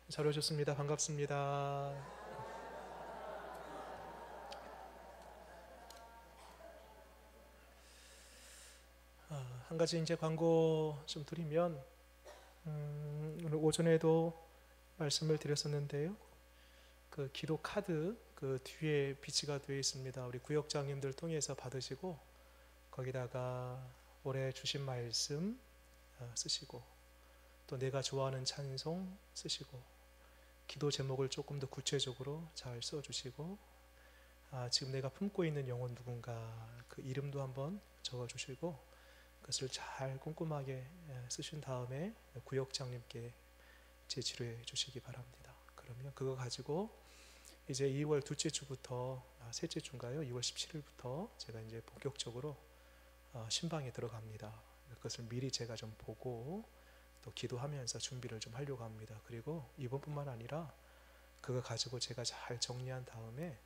잘 오셨습니다. 반갑습니다. 한 가지 이제 광고 좀 드리면, 오늘 오전에도 말씀을 드렸었는데요. 그 기도 카드 그 뒤에 비치가 되어 있습니다. 우리 구역장님들 통해서 받으시고 거기다가 올해 주신 말씀 쓰시고, 또 내가 좋아하는 찬송 쓰시고, 기도 제목을 조금 더 구체적으로 잘 써주시고, 지금 내가 품고 있는 영혼 누군가 그 이름도 한번 적어주시고, 그것을 잘 꼼꼼하게 쓰신 다음에 구역장님께 제출해 주시기 바랍니다. 그러면 그거 가지고 이제 2월 둘째 주부터, 셋째 주인가요? 2월 17일부터 제가 이제 본격적으로 신방에 들어갑니다. 그것을 미리 제가 좀 보고 또 기도하면서 준비를 좀 하려고 합니다. 그리고 이번뿐만 아니라 그거 가지고 제가 잘 정리한 다음에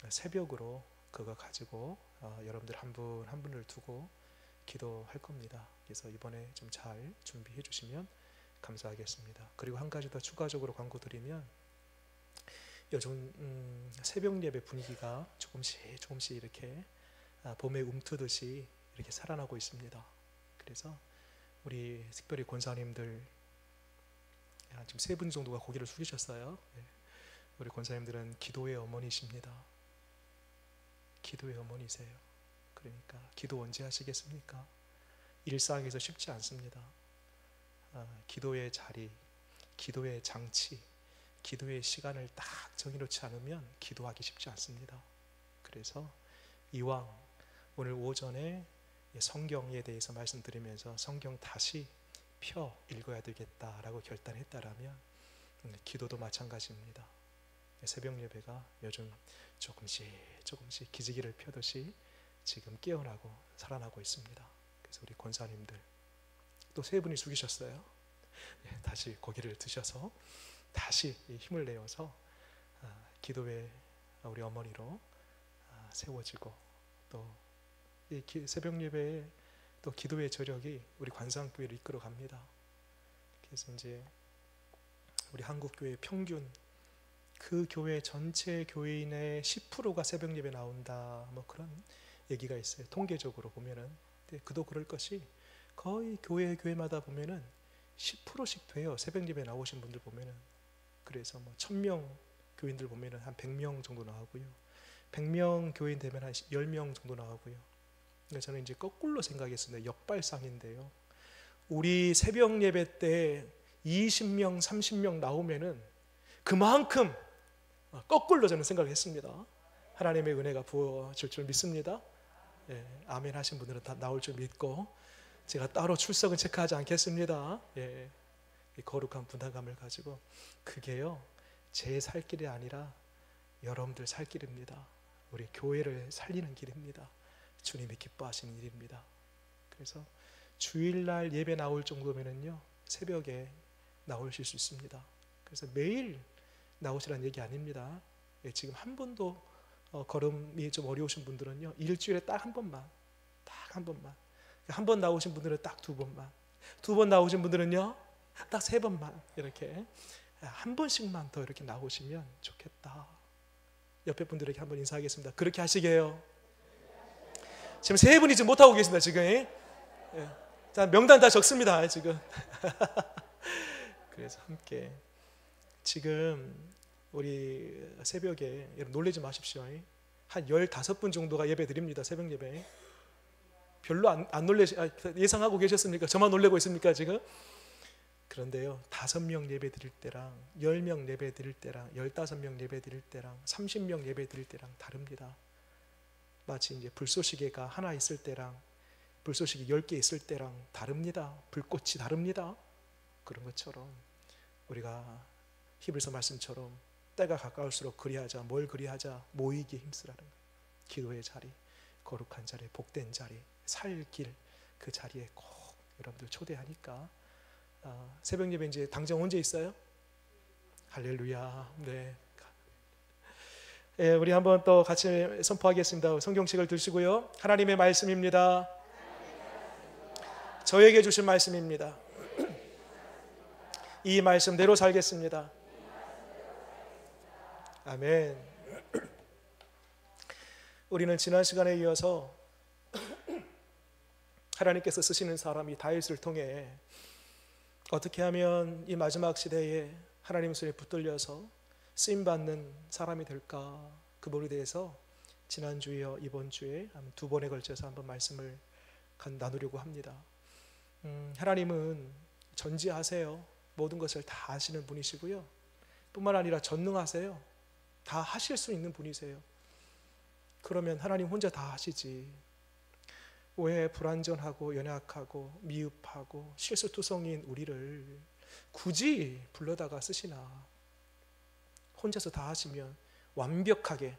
새벽으로 그거 가지고 여러분들 한 분 한 분을 두고 기도할 겁니다. 그래서 이번에 좀 잘 준비해 주시면 감사하겠습니다. 그리고 한 가지 더 추가적으로 광고 드리면, 요즘 새벽 예배 분위기가 조금씩 이렇게 봄에 움트듯이 이렇게 살아나고 있습니다. 그래서 우리 특별히 권사님들 지금 3분 정도가 고개를 숙이셨어요. 우리 권사님들은 기도의 어머니십니다. 기도의 어머니세요. 그러니까 기도 언제 하시겠습니까? 일상에서 쉽지 않습니다. 기도의 자리, 기도의 장치, 기도의 시간을 딱 정해놓지 않으면 기도하기 쉽지 않습니다. 그래서 이왕 오늘 오전에 성경에 대해서 말씀드리면서 성경 다시 펴 읽어야 되겠다라고 결단했다라면, 기도도 마찬가지입니다. 새벽 예배가 요즘 조금씩 기지개를 펴듯이 지금 깨어나고 살아나고 있습니다. 그래서 우리 권사님들 또 3분이 숙이셨어요. 다시 고개를 드셔서 다시 힘을 내어서 기도의 우리 어머니로 세워지고, 또 이 새벽 예배에 또 기도의 저력이 우리 관상교회를 이끌어 갑니다. 그래서 이제 우리 한국교회 평균 그 교회 전체 교인의 10%가 새벽 예배 나온다, 뭐 그런 얘기가 있어요. 통계적으로 보면은. 근데 그도 그럴 것이 거의 교회마다 보면은 10%씩 돼요. 새벽 예배 나오신 분들 보면은. 그래서 뭐 1000명 교인들 보면은 한 100명 정도 나오고요. 100명 교인 되면 한 10명 정도 나오고요. 그러니까 저는 이제 거꾸로 생각했습니다. 역발상인데요. 우리 새벽 예배 때 20명, 30명 나오면은 그만큼 거꾸로 저는 생각을 했습니다. 하나님의 은혜가 부어질 줄 믿습니다. 아멘 하신 분들은 다 나올 줄 믿고, 제가 따로 출석은 체크하지 않겠습니다. 이 거룩한 분당감을 가지고, 그게요 제 살 길이 아니라 여러분들 살 길입니다. 우리 교회를 살리는 길입니다. 주님이 기뻐하시는 일입니다. 그래서 주일날 예배 나올 정도면은요 새벽에 나오실 수 있습니다. 그래서 매일 나오시라는 얘기 아닙니다. 지금 한 번도 걸음이 좀 어려우신 분들은요 일주일에 딱 한 번만, 한 번 나오신 분들은 딱 2번만, 2번 나오신 분들은요 딱 3번만, 이렇게 한 번씩만 더 이렇게 나오시면 좋겠다. 옆에 분들에게 한번 인사하겠습니다. 그렇게 하시게요. 지금 3분이 지금 못하고 계십니다. 지금 자, 명단 다 적습니다. 지금 그래서 함께 지금 우리 새벽에, 여러분 놀라지 마십시오. 한 15분 정도가 예배 드립니다. 새벽 예배. 별로 안 예상하고 계셨습니까? 저만 놀라고 있습니까 지금? 그런데요 5명 예배 드릴 때랑 10명 예배 드릴 때랑 15명 예배 드릴 때랑 30명 예배 드릴 때랑 다릅니다. 마치 이제 불쏘시개가 하나 있을 때랑 불쏘시개 10개 있을 때랑 다릅니다. 불꽃이 다릅니다. 그런 것처럼 우리가 히브리서 말씀처럼 때가 가까울수록 그리하자, 뭘 그리하자, 모이기에 힘쓰라는 거예요. 기도의 자리, 거룩한 자리, 복된 자리, 살 길, 그 자리에 꼭 여러분들 초대하니까. 새벽 예배 이제 당장 언제 있어요? 할렐루야. 네. 우리 한번 또 같이 선포하겠습니다. 성경책을 드시고요. 하나님의 말씀입니다. 저에게 주신 말씀입니다. 이 말씀대로 살겠습니다. 아멘. 우리는 지난 시간에 이어서 하나님께서 쓰시는 사람이 다윗을 통해 어떻게 하면 이 마지막 시대에 하나님 손에 붙들려서 쓰임받는 사람이 될까, 그 부분에 대해서 지난주에 이번 주에 두 번에 걸쳐서 한번 말씀을 나누려고 합니다. 하나님은 전지하세요. 모든 것을 다 아시는 분이시고요, 뿐만 아니라 전능하세요. 다 하실 수 있는 분이세요. 그러면 하나님 혼자 다 하시지 왜 불완전하고 연약하고 미흡하고 실수투성이인 우리를 굳이 불러다가 쓰시나? 혼자서 다 하시면 완벽하게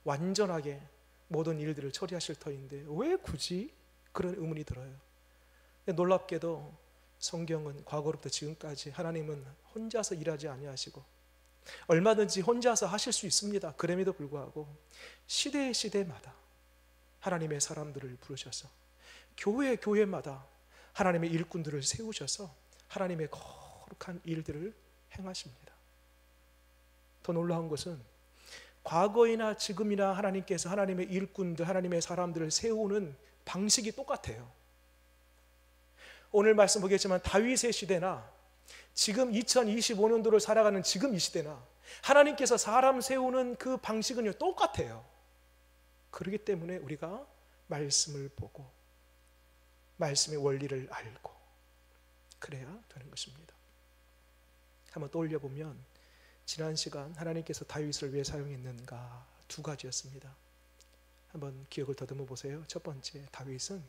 완전하게 모든 일들을 처리하실 터인데 왜 굳이? 그런 의문이 들어요. 놀랍게도 성경은 과거로부터 지금까지 하나님은 혼자서 일하지 아니하시고 얼마든지 혼자서 하실 수 있습니다. 그럼에도 불구하고 시대마다 하나님의 사람들을 부르셔서 교회마다 하나님의 일꾼들을 세우셔서 하나님의 거룩한 일들을 행하십니다. 더 놀라운 것은 과거이나 지금이나 하나님께서 하나님의 일꾼들, 하나님의 사람들을 세우는 방식이 똑같아요. 오늘 말씀 보겠지만 다윗의 시대나 지금 2025년도를 살아가는 지금 이 시대나 하나님께서 사람 세우는 그 방식은 똑같아요. 그렇기 때문에 우리가 말씀을 보고 말씀의 원리를 알고 그래야 되는 것입니다. 한번 떠올려 보면 지난 시간 하나님께서 다윗을 왜 사용했는가? 두 가지였습니다. 한번 기억을 더듬어 보세요. 첫 번째, 다윗은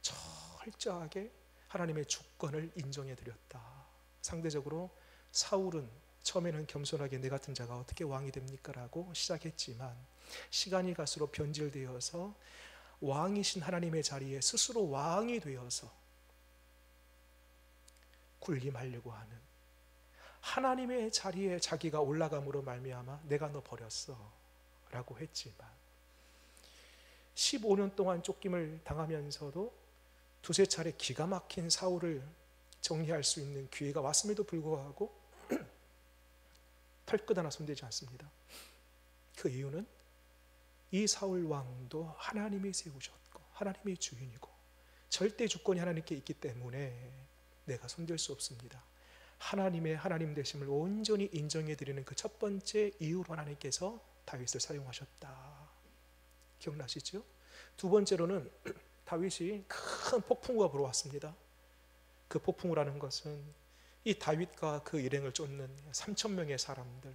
철저하게 하나님의 주권을 인정해 드렸다. 상대적으로 사울은 처음에는 겸손하게 내 같은 자가 어떻게 왕이 됩니까? 라고 시작했지만 시간이 갈수록 변질되어서 왕이신 하나님의 자리에 스스로 왕이 되어서 군림하려고 하는, 하나님의 자리에 자기가 올라감으로 말미암아 내가 너 버렸어 라고 했지만 15년 동안 쫓김을 당하면서도 두세 차례 기가 막힌 사울을 정리할 수 있는 기회가 왔음에도 불구하고 털끝 하나 손대지 않습니다. 그 이유는 이 사울 왕도 하나님이 세우셨고 하나님이 주인이고 절대 주권이 하나님께 있기 때문에 내가 손댈 수 없습니다. 하나님의 하나님 되심을 온전히 인정해 드리는 그 첫 번째 이유로 하나님께서 다윗을 사용하셨다. 기억나시죠? 두 번째로는 다윗이 큰 폭풍우가 불어왔습니다. 그 폭풍우라는 것은 이 다윗과 그 일행을 쫓는 3,000명의 사람들,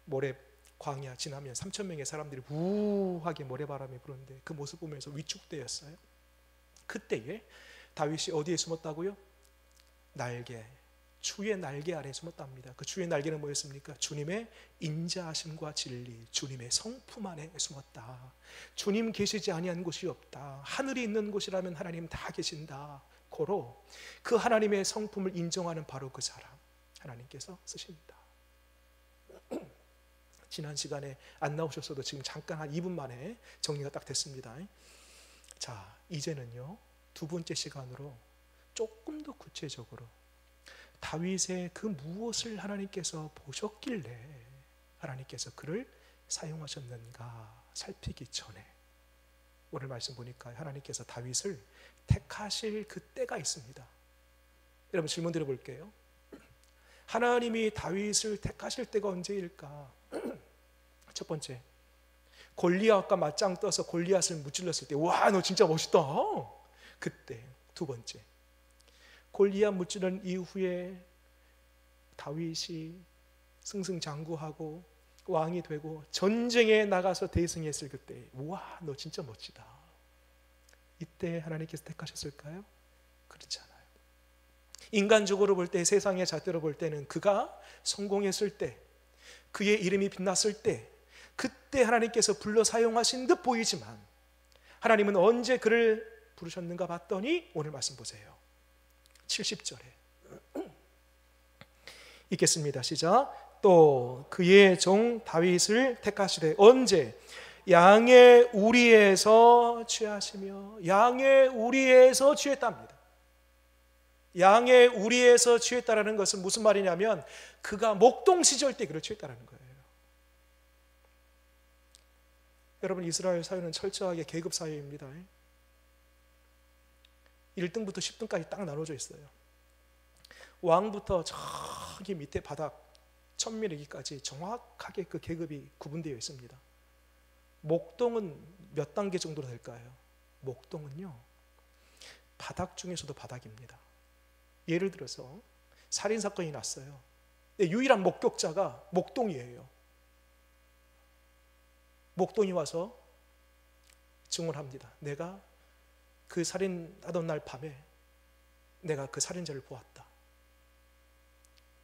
모래 광야 지나면 3,000명의 사람들이 우하게 모래바람이 부는데 그 모습 보면서 위축되었어요. 그때에 다윗이 어디에 숨었다고요? 날개, 주의 날개 아래에 숨었답니다. 그 주의 날개는 뭐였습니까? 주님의 인자하심과 진리, 주님의 성품 안에 숨었다. 주님 계시지 아니한 곳이 없다. 하늘이 있는 곳이라면 하나님 다 계신다. 고로 그 하나님의 성품을 인정하는 바로 그 사람 하나님께서 쓰십니다. 지난 시간에 안 나오셨어도 지금 잠깐 한 2분 만에 정리가 딱 됐습니다. 자, 이제는요 두 번째 시간으로 조금 더 구체적으로 다윗의 그 무엇을 하나님께서 보셨길래 하나님께서 그를 사용하셨는가 살피기 전에 오늘 말씀 보니까 하나님께서 다윗을 택하실 그 때가 있습니다. 여러분 질문 드려볼게요. 하나님이 다윗을 택하실 때가 언제일까? 첫 번째, 골리앗과 맞짱 떠서 골리앗을 무찔렀을 때, 와, 너 진짜 멋있다. 그때. 두 번째, 골리앗 무찌른 이후에 다윗이 승승장구하고 왕이 되고 전쟁에 나가서 대승했을 그때, 와, 너 진짜 멋지다. 이때 하나님께서 택하셨을까요? 그렇지 않아요. 인간적으로 볼 때, 세상의 잣대로 볼 때는 그가 성공했을 때, 그의 이름이 빛났을 때, 그때 하나님께서 불러 사용하신 듯 보이지만 하나님은 언제 그를 부르셨는가 봤더니 오늘 말씀 보세요. 70절에 읽겠습니다. 시작. 또 그의 종 다윗을 택하시되 언제? 양의 우리에서 취하시며. 양의 우리에서 취했답니다. 양의 우리에서 취했다라는 것은 무슨 말이냐면 그가 목동 시절 때 그를 취했다라는 거예요. 여러분, 이스라엘 사회는 철저하게 계급 사회입니다. 1등부터 10등까지 딱 나눠져 있어요. 왕부터 저기 밑에 바닥 천밀이기까지 정확하게 그 계급이 구분되어 있습니다. 목동은 몇 단계 정도로 될까요? 목동은요, 바닥 중에서도 바닥입니다. 예를 들어서 살인사건이 났어요. 유일한 목격자가 목동이에요. 목동이 와서 증언합니다. 내가 그 살인하던 날 밤에 내가 그 살인자를 보았다.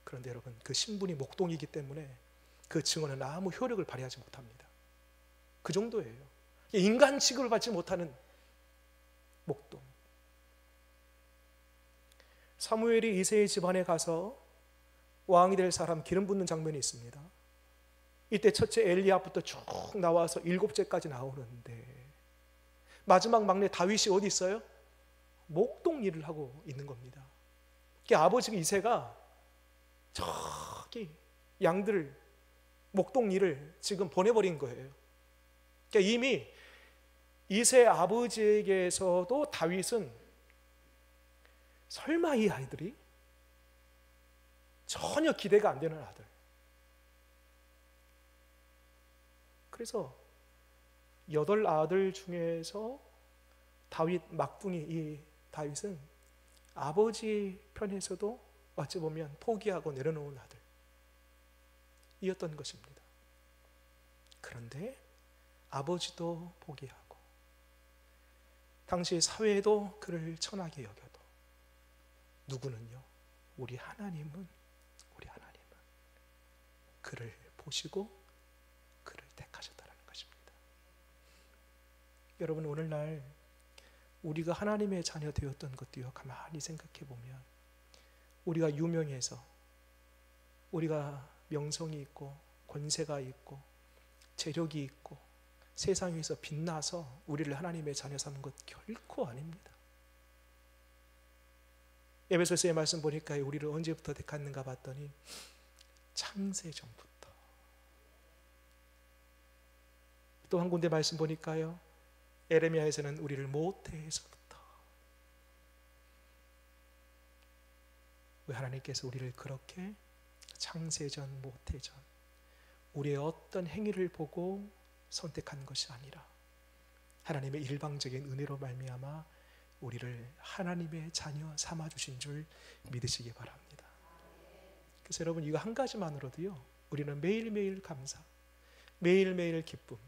그런데 여러분, 그 신분이 목동이기 때문에 그 증언은 아무 효력을 발휘하지 못합니다. 그 정도예요. 인간 취급을 받지 못하는 목동. 사무엘이 이새의 집안에 가서 왕이 될 사람 기름 붓는 장면이 있습니다. 이때 첫째 엘리압부터 쭉 나와서 일곱째까지 나오는데 마지막 막내 다윗이 어디 있어요? 목동 일을 하고 있는 겁니다. 아버지 이새가 저기 양들을 목동 일을 지금 보내버린 거예요. 그러니까 이미 이새 아버지에게서도 다윗은 설마 이 아이들이 전혀 기대가 안 되는 아들. 그래서 8아들 중에서 다윗 막둥이 이 다윗은 아버지 편에서도 어찌 보면 포기하고 내려놓은 아들이었던 것입니다. 그런데 아버지도 포기하고 당시 사회도 그를 천하게 여겨도 누구는요, 우리 하나님은 그를 보시고 그를 택하셨다는 것입니다. 여러분, 오늘날 우리가 하나님의 자녀 되었던 것도요, 가만히 생각해 보면 우리가 유명해서, 우리가 명성이 있고 권세가 있고 재력이 있고 세상에서 빛나서 우리를 하나님의 자녀 삼은 것 결코 아닙니다. 에베소서의 말씀 보니까 우리를 언제부터 택했는가 봤더니 창세전부터. 또 한 군데 말씀 보니까요, 에레미야에서는 우리를 모태에서부터. 왜 하나님께서 우리를 그렇게 창세전 모태전 우리의 어떤 행위를 보고 선택한 것이 아니라 하나님의 일방적인 은혜로 말미암아 우리를 하나님의 자녀 삼아주신 줄 믿으시기 바랍니다. 그래서 여러분, 이거 한 가지만으로도요, 우리는 매일매일 감사, 매일매일 기쁨,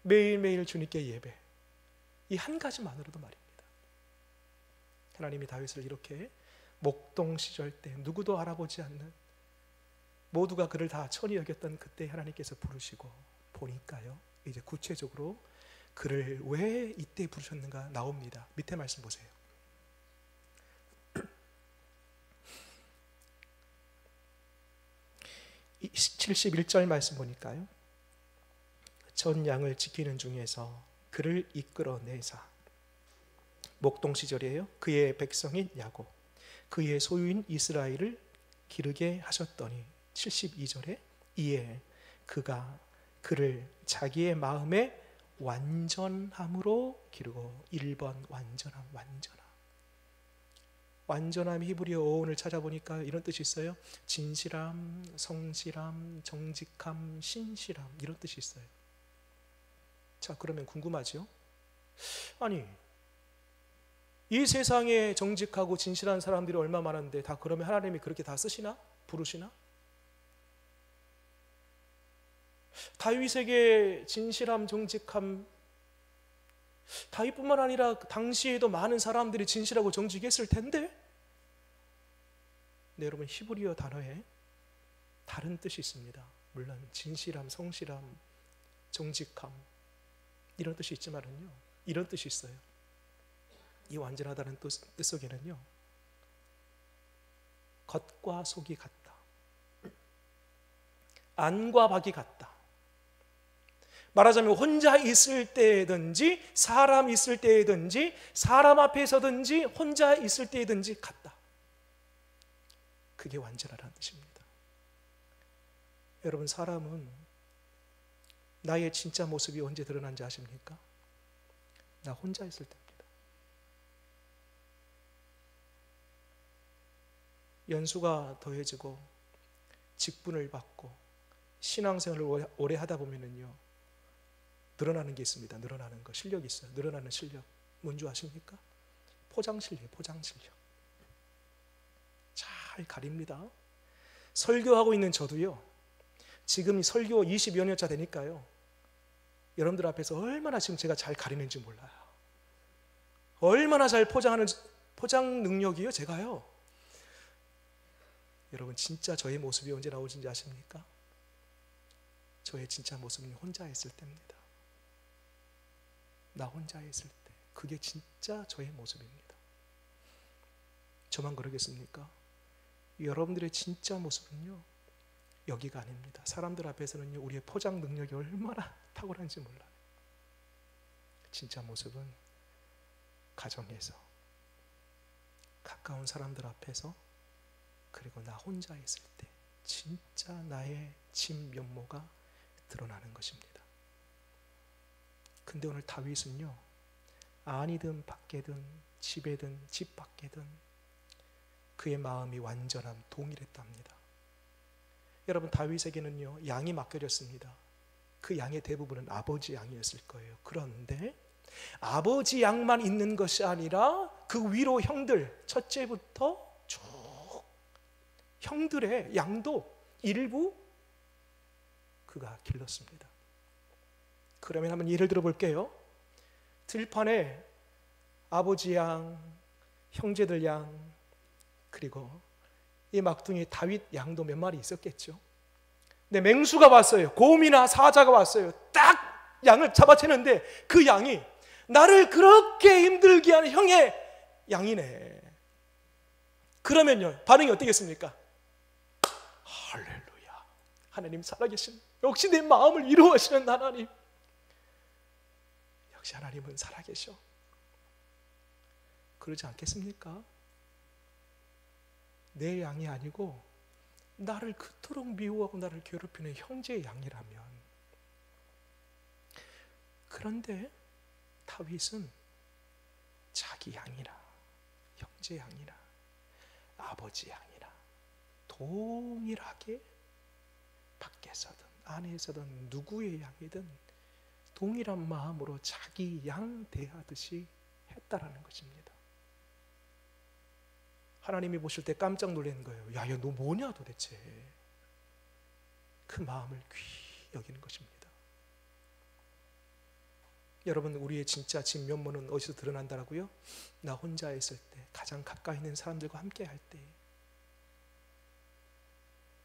매일매일 주님께 예배, 이 한 가지만으로도 말입니다. 하나님이 다윗을 이렇게 목동 시절 때 누구도 알아보지 않는, 모두가 그를 다 천히 여겼던 그때 하나님께서 부르시고 보니까요, 이제 구체적으로 그를 왜 이때 부르셨는가 나옵니다. 밑에 말씀 보세요. 71절 말씀 보니까요, 전 양을 지키는 중에서 그를 이끌어내사, 목동 시절이에요. 그의 백성인 야곱, 그의 소유인 이스라엘을 기르게 하셨더니 72절에 이에 그가 그를 자기의 마음에 완전함으로 기르고. 1번 완전함, 완전함 히브리어 어원을 찾아보니까 이런 뜻이 있어요. 진실함, 성실함, 정직함, 신실함, 이런 뜻이 있어요. 자, 그러면 궁금하죠? 아니, 이 세상에 정직하고 진실한 사람들이 얼마 많은데 다 그러면 하나님이 그렇게 다 쓰시나? 부르시나? 다윗에게 진실함, 정직함, 다윗뿐만 아니라 당시에도 많은 사람들이 진실하고 정직했을 텐데, 네, 여러분, 히브리어 단어에 다른 뜻이 있습니다. 물론 진실함, 성실함, 정직함 이런 뜻이 있지만은요, 이런 뜻이 있어요. 이 완전하다는 뜻 속에는요, 겉과 속이 같다, 안과 밖이 같다. 말하자면 혼자 있을 때든지 사람 있을 때든지 사람 앞에서든지 혼자 있을 때든지 같다. 그게 완전하다는 뜻입니다. 여러분, 사람은 나의 진짜 모습이 언제 드러난지 아십니까? 나 혼자 있을 때입니다. 연수가 더해지고 직분을 받고 신앙생활을 오래 하다 보면은요, 늘어나는 게 있습니다. 늘어나는 거, 실력이 있어요. 늘어나는 실력. 뭔지 아십니까? 포장 실력, 포장 실력. 잘 가립니다. 설교하고 있는 저도요, 지금 설교 20여 년차 되니까요, 여러분들 앞에서 얼마나 지금 제가 잘 가리는지 몰라요. 얼마나 잘 포장하는, 포장 능력이요, 제가요. 여러분, 진짜 저의 모습이 언제 나오는지 아십니까? 저의 진짜 모습은 혼자 있을 때입니다. 나 혼자 있을 때. 그게 진짜 저의 모습입니다. 저만 그러겠습니까? 여러분들의 진짜 모습은요, 여기가 아닙니다. 사람들 앞에서는요, 우리의 포장 능력이 얼마나 탁월한지 몰라요. 진짜 모습은 가정에서, 가까운 사람들 앞에서, 그리고 나 혼자 있을 때 진짜 나의 진면모가 드러나는 것입니다. 근데 오늘 다윗은요, 안이든 밖에든 집에든 집 밖에든 그의 마음이 완전한 동일했답니다. 여러분, 다윗에게는요, 양이 맡겨졌습니다. 그 양의 대부분은 아버지 양이었을 거예요. 그런데 아버지 양만 있는 것이 아니라 그 위로 형들, 첫째부터 쭉 형들의 양도 일부 그가 길렀습니다. 그러면 한번 예를 들어 볼게요. 들판에 아버지 양, 형제들 양, 그리고 이 막둥이 다윗 양도 몇 마리 있었겠죠. 근데 맹수가 왔어요. 곰이나 사자가 왔어요. 딱 양을 잡아채는데 그 양이 나를 그렇게 힘들게 하는 형의 양이네. 그러면요, 반응이 어떻겠습니까? 할렐루야, 하나님 살아계신, 역시 내 마음을 이루어하시는 하나님, 역시 하나님은 살아계셔. 그러지 않겠습니까? 내 양이 아니고 나를 그토록 미워하고 나를 괴롭히는 형제의 양이라면. 그런데 다윗은 자기 양이나 형제 양이나 아버지 양이나 동일하게 밖에서든 안에서든 누구의 양이든 동일한 마음으로 자기 양 대하듯이 했다라는 것입니다. 하나님이 보실 때 깜짝 놀라는 거예요. 야, 너 뭐냐 도대체. 그 마음을 귀히 여기는 것입니다. 여러분, 우리의 진짜 진면모는 어디서 드러난다라고요? 나 혼자 있을 때, 가장 가까이 있는 사람들과 함께 할 때,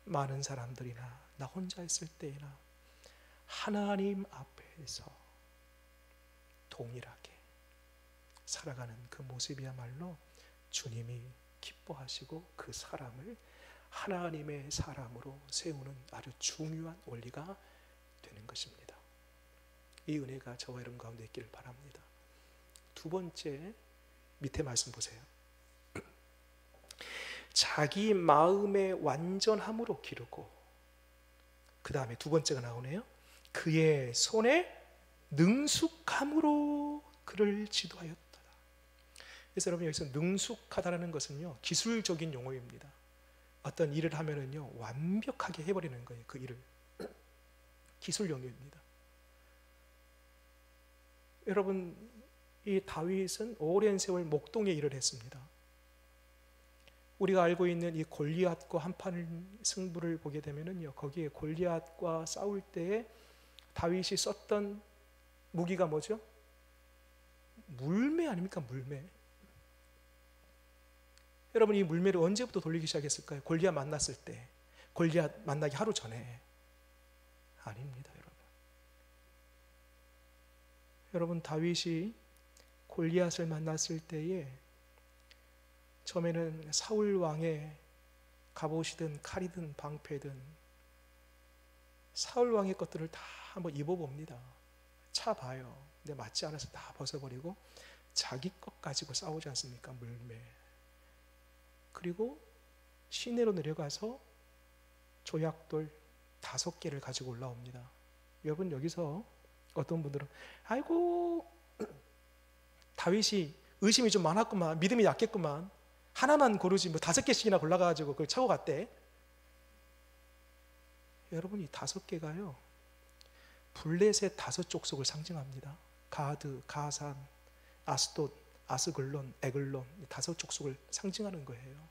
많은 사람들이나 나 혼자 있을 때나 하나님 앞에서 동일하게 살아가는 그 모습이야말로 주님이 기뻐하시고 그 사람을 하나님의 사람으로 세우는 아주 중요한 원리가 되는 것입니다. 이 은혜가 저와 여러분 가운데 있기를 바랍니다. 두 번째, 밑에 말씀 보세요. 자기 마음의 완전함으로 기르고, 그 다음에 두 번째가 나오네요. 그의 손에 능숙함으로 그를 지도하였다. 그래서 여러분, 여기서 능숙하다는 것은요, 기술적인 용어입니다. 어떤 일을 하면은요, 완벽하게 해버리는 거예요. 그 일을. 기술 용어입니다. 여러분, 이 다윗은 오랜 세월 목동의 일을 했습니다. 우리가 알고 있는 이 골리앗과 한판 승부를 보게 되면은요, 거기에 골리앗과 싸울 때에 다윗이 썼던 무기가 뭐죠? 물매 아닙니까? 물매. 여러분, 이 물매를 언제부터 돌리기 시작했을까요? 골리앗 만났을 때, 골리앗 만나기 하루 전에. 아닙니다, 여러분. 여러분, 다윗이 골리앗을 만났을 때에 처음에는 사울 왕의 갑옷이든 칼이든 방패든 사울 왕의 것들을 다 한번 입어봅니다. 차봐요. 근데 맞지 않아서 다 벗어버리고 자기 것 가지고 싸우지 않습니까? 물매. 그리고 시내로 내려가서 조약돌 5개를 가지고 올라옵니다. 여러분 여기서 어떤 분들은 아이고 다윗이 의심이 좀 많았구만, 믿음이 약했구만, 하나만 고르지 뭐 5개씩이나 골라가지고 그걸 차고 갔대. 여러분 이 5개가요 블레셋 5족속을 상징합니다. 가드, 가산, 아스돗, 아스글론, 에글론 5족속을 상징하는 거예요.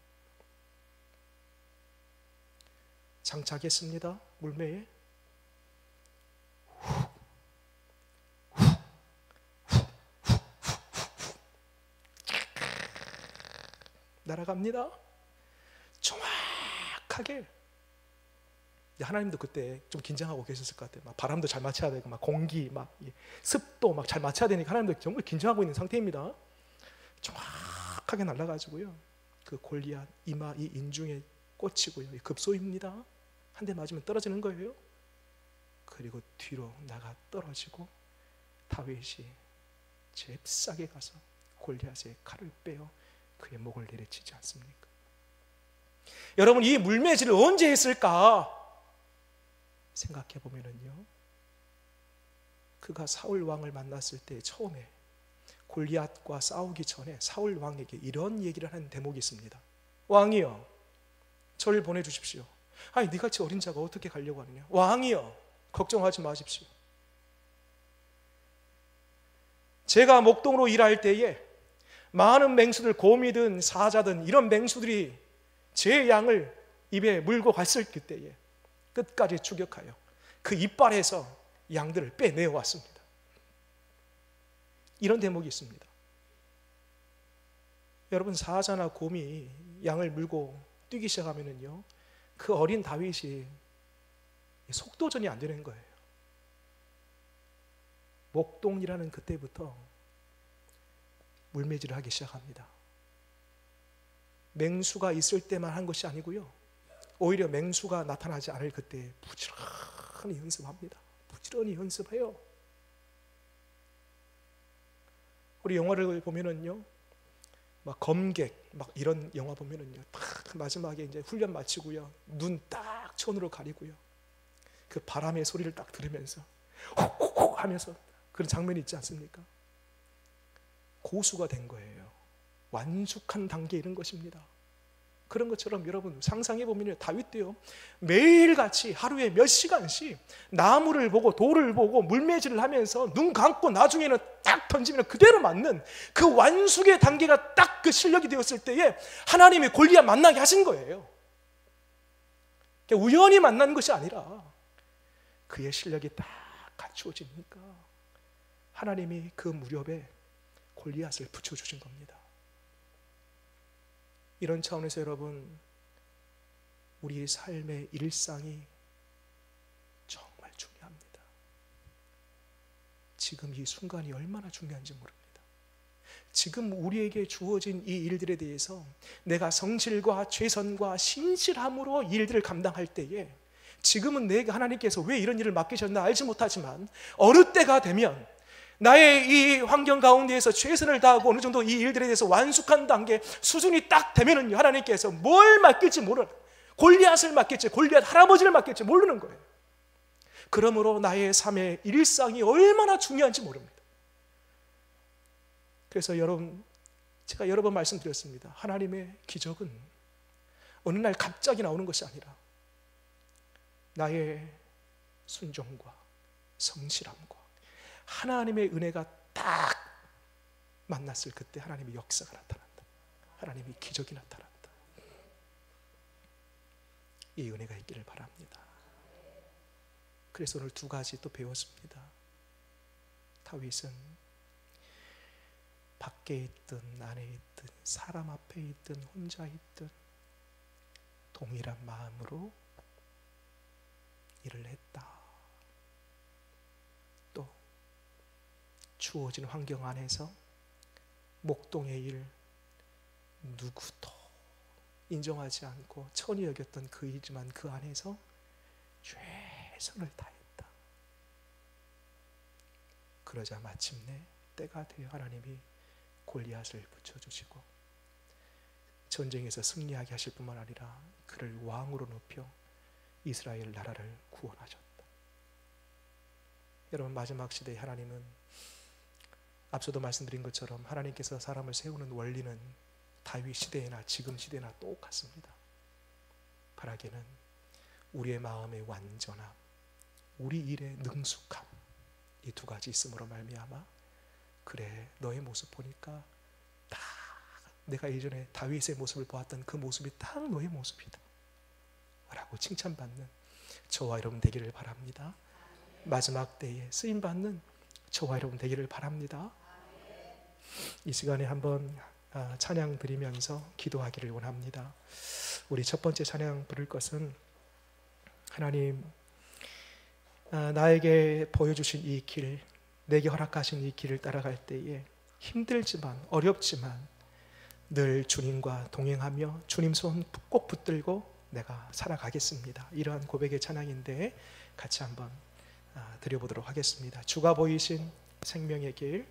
장착했습니다. 물매에 날아갑니다. 정확하게. 하나님도 그때 좀 긴장하고 계셨을 것 같아요. 막 바람도 잘 맞춰야 되고, 막 공기, 막 습도 막 잘 맞춰야 되니까 하나님도 정말 긴장하고 있는 상태입니다. 정확하게 날아가지고요, 그 골리앗 이마 이 인중에 꽂히고요, 급소입니다. 한 대 맞으면 떨어지는 거예요. 그리고 뒤로 나가 떨어지고 다윗이 잽싸게 가서 골리앗의 칼을 빼어 그의 목을 내리치지 않습니까? 여러분 이 물매질을 언제 했을까 생각해 보면은요, 그가 사울 왕을 만났을 때 처음에 골리앗과 싸우기 전에 사울 왕에게 이런 얘기를 하는 대목이 있습니다. 왕이여, 저를 보내주십시오. 아니 네같이 어린 자가 어떻게 가려고 하느냐. 왕이여, 걱정하지 마십시오. 제가 목동으로 일할 때에 많은 맹수들, 곰이든 사자든 이런 맹수들이 제 양을 입에 물고 갔을 그때에 끝까지 추격하여 그 이빨에서 양들을 빼내어 왔습니다. 이런 대목이 있습니다. 여러분 사자나 곰이 양을 물고 뛰기 시작하면은요, 그 어린 다윗이 속도전이 안 되는 거예요. 목동이라는 그때부터 물매질을 하기 시작합니다. 맹수가 있을 때만 한 것이 아니고요, 오히려 맹수가 나타나지 않을 그때 부지런히 연습합니다. 부지런히 연습해요. 우리 영화를 보면은요, 막 검객 막 이런 영화 보면은요, 딱 마지막에 이제 훈련 마치고요, 눈 딱 천으로 가리고요, 그 바람의 소리를 딱 들으면서 콕콕콕 하면서 그런 장면이 있지 않습니까? 고수가 된 거예요. 완숙한 단계에 이른 것입니다. 그런 것처럼 여러분 상상해 보면 다윗도요, 매일같이 하루에 몇 시간씩 나무를 보고 돌을 보고 물매질을 하면서 눈 감고 나중에는 딱 던지면 그대로 맞는 그 완숙의 단계가 딱 그 실력이 되었을 때에 하나님이 골리앗 만나게 하신 거예요. 우연히 만난 것이 아니라 그의 실력이 딱 갖추어지니까 하나님이 그 무렵에 골리앗을 붙여주신 겁니다. 이런 차원에서 여러분, 우리의 삶의 일상이 정말 중요합니다. 지금 이 순간이 얼마나 중요한지 모릅니다. 지금 우리에게 주어진 이 일들에 대해서 내가 성실과 최선과 신실함으로 이 일들을 감당할 때에, 지금은 내가 하나님께서 왜 이런 일을 맡기셨나 알지 못하지만 어느 때가 되면 나의 이 환경 가운데에서 최선을 다하고 어느 정도 이 일들에 대해서 완숙한 단계 수준이 딱 되면은 하나님께서 뭘 맡길지 모르는, 골리앗을 맡길지 골리앗 할아버지를 맡길지 모르는 거예요. 그러므로 나의 삶의 일상이 얼마나 중요한지 모릅니다. 그래서 여러분, 제가 여러 번 말씀드렸습니다. 하나님의 기적은 어느 날 갑자기 나오는 것이 아니라 나의 순종과 성실함과 하나님의 은혜가 딱 만났을 그때 하나님의 역사가 나타난다. 하나님의 기적이 나타난다. 이 은혜가 있기를 바랍니다. 그래서 오늘 2가지 또 배웠습니다. 다윗은 밖에 있든 안에 있든 사람 앞에 있든 혼자 있든 동일한 마음으로 일을 했다. 또 주어진 환경 안에서 목동의 일, 누구도 인정하지 않고 천히 여겼던 그 일이지만 그 안에서 최선을 다했다. 그러자 마침내 때가 되어 하나님이 골리앗을 붙여주시고 전쟁에서 승리하게 하실 뿐만 아니라 그를 왕으로 높여 이스라엘 나라를 구원하셨다. 여러분, 마지막 시대에 하나님은 앞서도 말씀드린 것처럼 하나님께서 사람을 세우는 원리는 다윗 시대나 지금 시대나 똑같습니다. 바라기는 우리의 마음의 완전함, 우리 일의 능숙함, 이 두 가지 있음으로 말미암아 그래, 너의 모습 보니까 딱 내가 예전에 다윗의 모습을 보았던 그 모습이 딱 너의 모습이다 라고 칭찬받는 저와 여러분 되기를 바랍니다. 마지막 때에 쓰임받는 저와 여러분 되기를 바랍니다. 이 시간에 한번 찬양 드리면서 기도하기를 원합니다. 우리 첫 번째 찬양 부를 것은 하나님, 나에게 보여주신 이 길, 내게 허락하신 이 길을 따라갈 때에 힘들지만 어렵지만 늘 주님과 동행하며 주님 손 꼭 붙들고 내가 살아가겠습니다. 이러한 고백의 찬양인데 같이 한번 드려보도록 하겠습니다. 주가 보이신 생명의 길.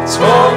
저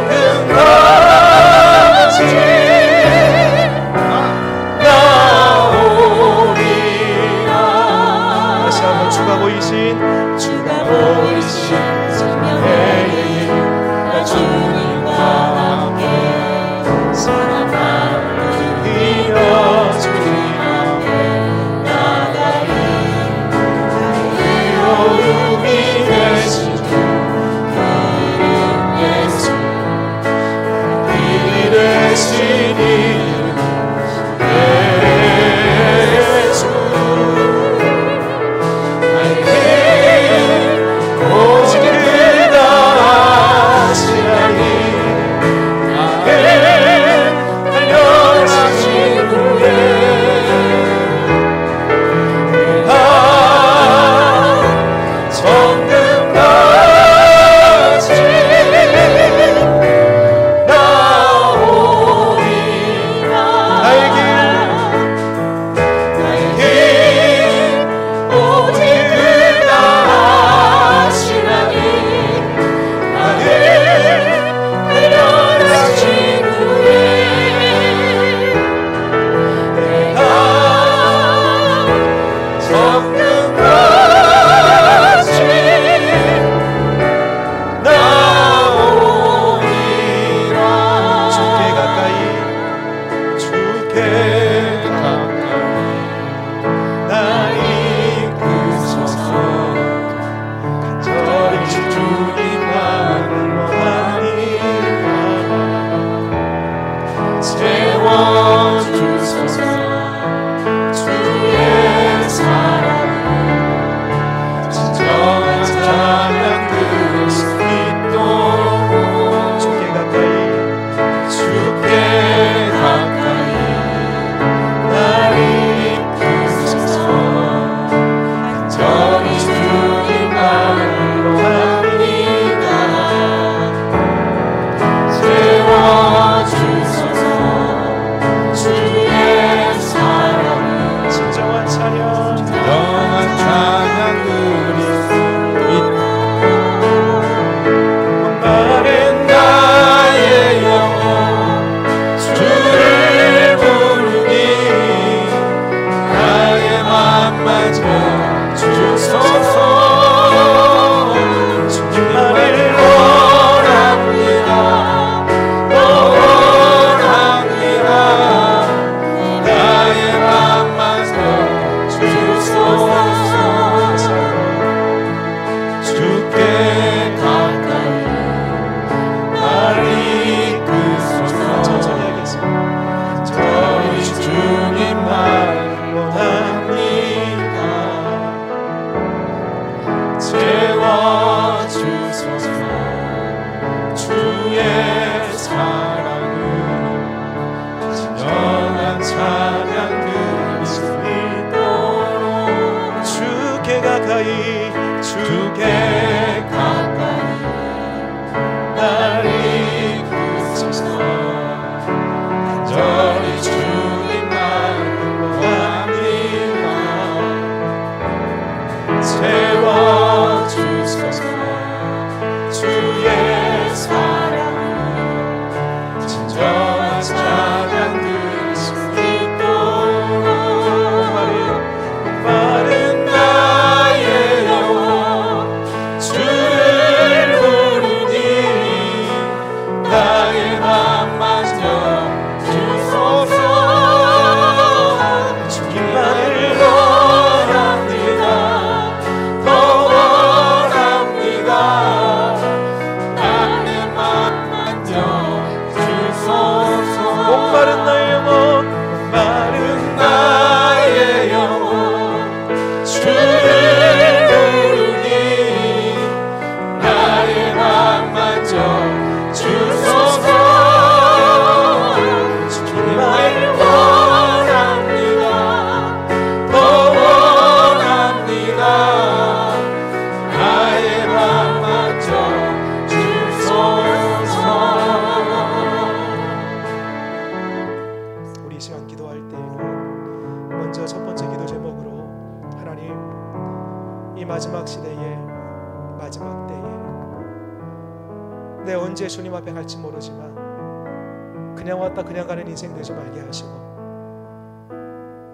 내 언제 주님 앞에 갈지 모르지만 그냥 왔다 그냥 가는 인생 되지 말게 하시고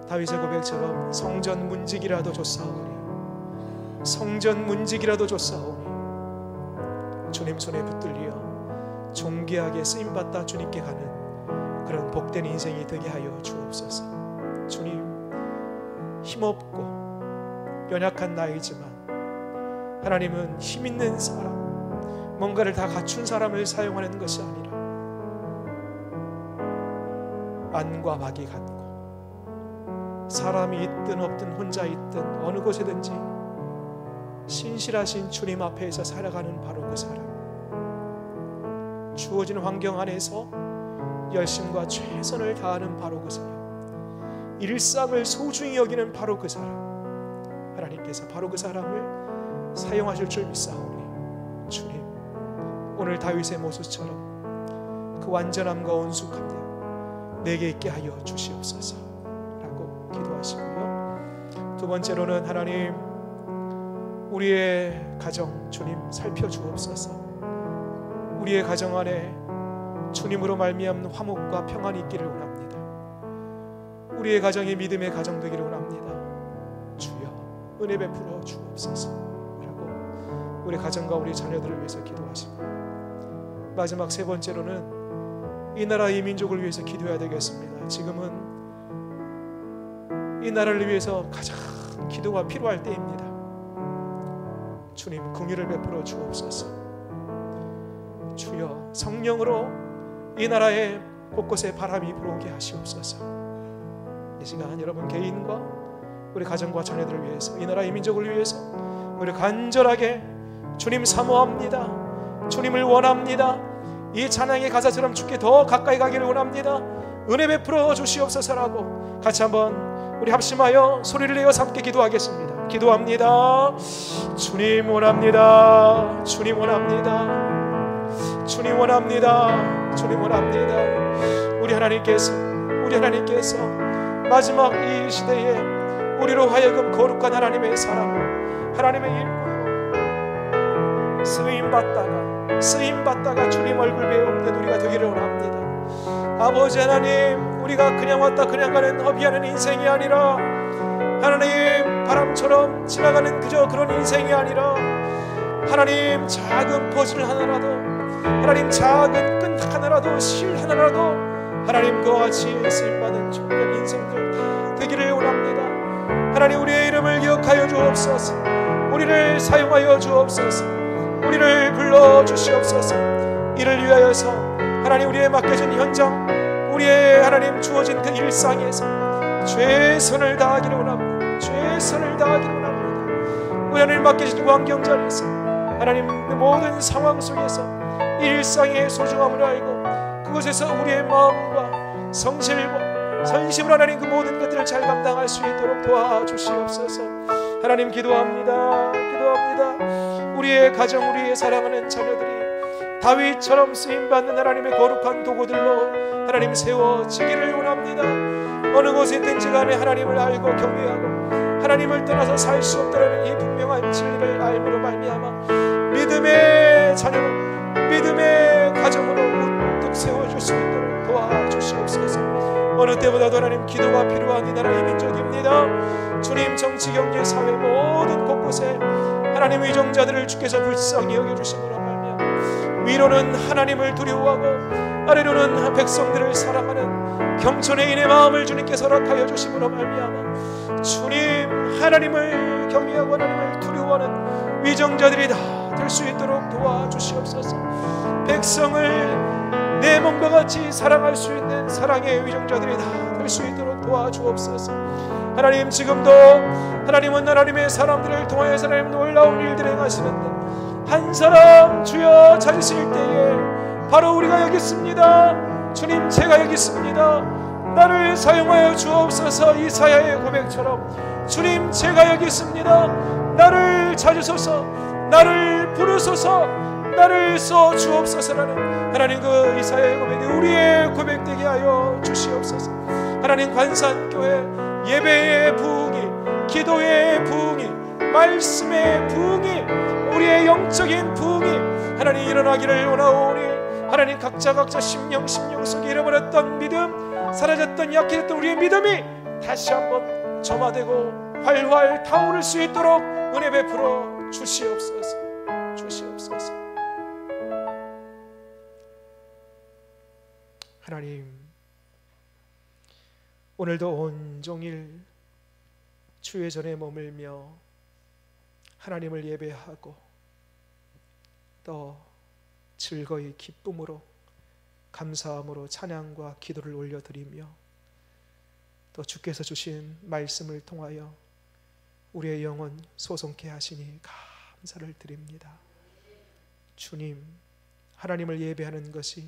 다윗의 고백처럼 성전 문지기라도 줬사오니 성전 문지기라도 줬사오니 주님 손에 붙들려 존귀하게 쓰임받다 주님께 가는 그런 복된 인생이 되게 하여 주옵소서. 주님, 힘없고 연약한 나이지만 하나님은 힘있는 사람, 뭔가를 다 갖춘 사람을 사용하는 것이 아니라 안과 박이 같고 사람이 있든 없든 혼자 있든 어느 곳에든지 신실하신 주님 앞에서 살아가는 바로 그 사람, 주어진 환경 안에서 열심과 최선을 다하는 바로 그 사람, 일상을 소중히 여기는 바로 그 사람, 하나님께서 바로 그 사람을 사용하실 줄 믿사오니 주님, 오늘 다윗의 모습처럼 그 완전함과 온숙함을 내게 있게 하여 주시옵소서 라고 기도하시고요. 두 번째로는 하나님, 우리의 가정 주님 살펴주옵소서. 우리의 가정 안에 주님으로 말미암는 화목과 평안이 있기를 원합니다. 우리의 가정이 믿음의 가정 되기를 원합니다. 주여 은혜 베풀어 주옵소서 라고 우리 가정과 우리 자녀들을 위해서 기도하시고, 마지막 세 번째로는 이 나라 이 민족을 위해서 기도해야 되겠습니다. 지금은 이 나라를 위해서 가장 기도가 필요할 때입니다. 주님 긍휼을 베풀어 주옵소서. 주여 성령으로 이 나라의 곳곳에 바람이 불어오게 하시옵소서. 이 시간 여러분 개인과 우리 가정과 자녀들을 위해서, 이 나라 이 민족을 위해서 우리 간절하게 주님 사모합니다. 주님을 원합니다. 이 찬양의 가사처럼 주께 더 가까이 가기를 원합니다. 은혜 베풀어 주시옵소서라고 같이 한번 우리 합심하여 소리를 내어 함께 기도하겠습니다. 기도합니다. 주님 원합니다. 주님 원합니다. 주님 원합니다. 주님 원합니다. 우리 하나님께서 마지막 이 시대에 우리로 하여금 거룩한 하나님의 사람, 하나님의 일꾼으로 쓰임받다가 주님 얼굴 배우는 우리가 되기를 원합니다. 아버지 하나님, 우리가 그냥 왔다 그냥 가는 허비하는 인생이 아니라 하나님 바람처럼 지나가는 그저 그런 인생이 아니라 하나님 작은 퍼즐 하나라도, 하나님 작은 끈 하나라도, 실 하나라도 하나님 그와 같이 쓰임받은 종된 인생들 다 되기를 원합니다. 하나님 우리의 이름을 기억하여 주옵소서. 우리를 사용하여 주옵소서. 우리를 불러주시옵소서. 이를 위하여서 하나님 우리의 맡겨진 현장, 우리의 하나님 주어진 그 일상에서 최선을 다하기를 원합니다. 최선을 다하기를 원합니다. 우리 하나님 맡겨진 환경 자리에서 하나님 그 모든 상황 속에서 일상의 소중함을 알고 그곳에서 우리의 마음과 성실과 선심으로 하나님 그 모든 것들을 잘 감당할 수 있도록 도와주시옵소서. 하나님 기도합니다. 우리의 가정, 우리의 사랑하는 자녀들이 다윗처럼 쓰임받는 하나님의 거룩한 도구들로 하나님 세워지기를 원합니다. 어느 곳에 있든지 간에 하나님을 알고 경외하고 하나님을 떠나서 살 수 없다는 이 분명한 진리를 알므로 말미암아 믿음의 자녀로, 믿음의 가정으로 우뚝 세워줄 수 있도록 도와주시옵소서. 어느 때보다도 하나님 기도가 필요한 이 나라 이 민족입니다. 주님 정치 경제 사회 모든 곳곳에 하나님 위정자들을 주께서 불쌍히 여겨주심으로 말미암아 위로는 하나님을 두려워하고 아래로는 백성들을 사랑하는 겸손의 마음을 주님께서 허락하여 주심으로 말미암아 주님 하나님을 경외하고 하나님을 두려워하는 위정자들이 다 될 수 있도록 도와주시옵소서. 백성을 내 몸과 같이 사랑할 수 있는 사랑의 위정자들이 다 될 수 있도록 도와주옵소서. 하나님 지금도 하나님은 하나님의 사람들을 통하여서 하나님 놀라운 일들을 행하시는데 한 사람 주여 찾으실 때에 바로 우리가 여기 있습니다. 주님 제가 여기 있습니다. 나를 사용하여 주옵소서. 이사야의 고백처럼 주님 제가 여기 있습니다. 나를 찾으소서. 나를 부르소서. 나를 써 주옵소서라는 하나님 그 이사야의 고백이 우리의 고백되게 하여 주시옵소서. 하나님 관산교회 예배의 부흥이, 기도의 부흥이, 말씀의 부흥이 우리의 영적인 부흥이 하나님 일어나기를 원하오니 하나님 각자 심령 속에 잃어버렸던 믿음, 사라졌던 약해졌던 우리의 믿음이 다시 한번 점화되고 활활 타오를 수 있도록 은혜 베풀어 주시옵소서. 하나님, 오늘도 온종일 주의 전에 머물며 하나님을 예배하고 또 즐거이 기쁨으로 감사함으로 찬양과 기도를 올려드리며 또 주께서 주신 말씀을 통하여 우리의 영혼 소송케 하시니 감사를 드립니다. 주님, 하나님을 예배하는 것이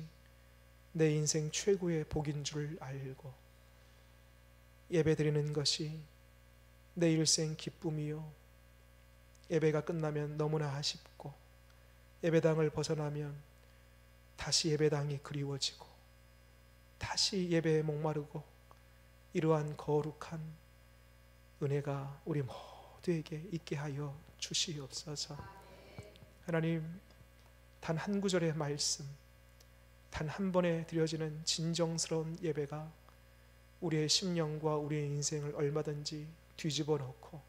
내 인생 최고의 복인 줄 알고 예배드리는 것이 내 일생 기쁨이요, 예배가 끝나면 너무나 아쉽고 예배당을 벗어나면 다시 예배당이 그리워지고 다시 예배에 목마르고, 이러한 거룩한 은혜가 우리 모두에게 있게 하여 주시옵소서. 하나님, 단 한 구절의 말씀, 단 한 번에 드려지는 진정스러운 예배가 우리의 심령과 우리의 인생을 얼마든지 뒤집어 놓고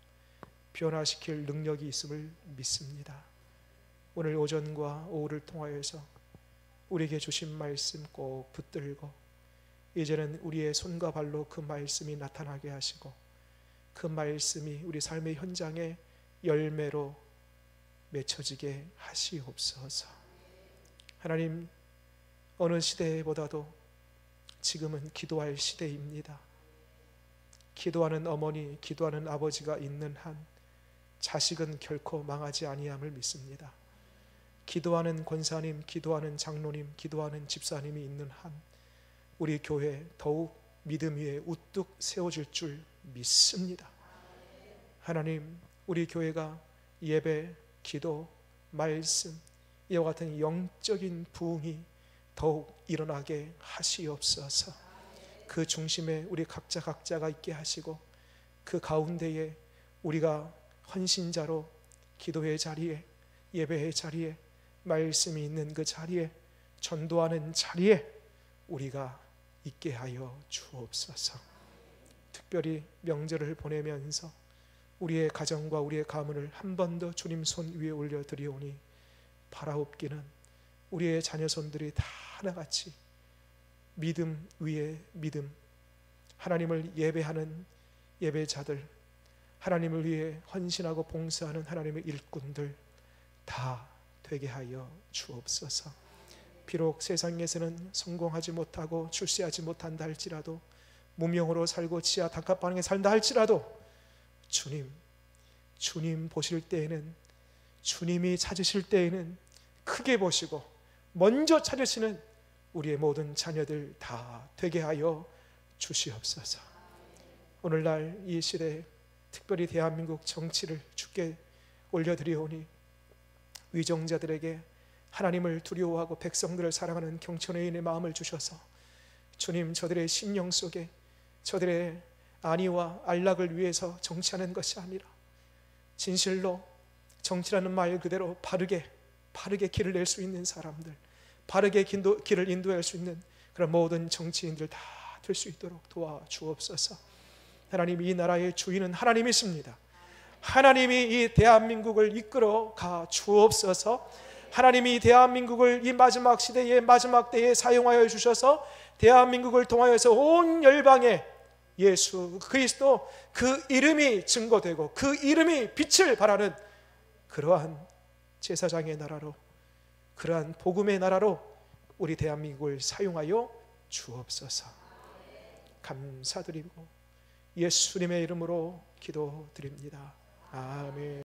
변화시킬 능력이 있음을 믿습니다. 오늘 오전과 오후를 통하여서 우리에게 주신 말씀 꼭 붙들고 이제는 우리의 손과 발로 그 말씀이 나타나게 하시고 그 말씀이 우리 삶의 현장에 열매로 맺혀지게 하시옵소서. 하나님, 어느 시대보다도 지금은 기도할 시대입니다. 기도하는 어머니, 기도하는 아버지가 있는 한 자식은 결코 망하지 아니함을 믿습니다. 기도하는 권사님, 기도하는 장로님, 기도하는 집사님이 있는 한 우리 교회 더욱 믿음 위에 우뚝 세워질 줄 믿습니다. 하나님, 우리 교회가 예배, 기도, 말씀, 이와 같은 영적인 부흥이 더욱 일어나게 하시옵소서. 그 중심에 우리 각자가 있게 하시고 그 가운데에 우리가 헌신자로 기도의 자리에, 예배의 자리에, 말씀이 있는 그 자리에, 전도하는 자리에 우리가 있게 하여 주옵소서. 특별히 명절을 보내면서 우리의 가정과 우리의 가문을 한 번 더 주님 손 위에 올려드리오니 바라옵기는 우리의 자녀손들이 다 하나같이 믿음 위에 믿음, 하나님을 예배하는 예배자들, 하나님을 위해 헌신하고 봉사하는 하나님의 일꾼들 다 되게 하여 주옵소서. 비록 세상에서는 성공하지 못하고 출세하지 못한다 할지라도, 무명으로 살고 지하 단칸방에 산다 할지라도 주님 보실 때에는, 주님이 찾으실 때에는 크게 보시고 먼저 찾으시는 우리의 모든 자녀들 다 되게 하여 주시옵소서. 오늘날 이 시대에 특별히 대한민국 정치를 주께 올려드리오니 위정자들에게 하나님을 두려워하고 백성들을 사랑하는 경천의인의 마음을 주셔서 주님, 저들의 심령 속에 저들의 안위와 안락을 위해서 정치하는 것이 아니라 진실로 정치라는 말 그대로 바르게 길을 낼 수 있는 사람들, 바르게 길을 인도할 수 있는 그런 모든 정치인들 다 될 수 있도록 도와주옵소서. 하나님, 이 나라의 주인은 하나님이십니다. 하나님이 이 대한민국을 이끌어 가 주옵소서. 하나님이 이 대한민국을 이 마지막 시대의 마지막 때에 사용하여 주셔서 대한민국을 통하여서 온 열방에 예수 그리스도 그 이름이 증거되고 그 이름이 빛을 발하는 그러한 제사장의 나라로, 그러한 복음의 나라로 우리 대한민국을 사용하여 주옵소서. 감사드리고 예수님의 이름으로 기도드립니다. 아멘.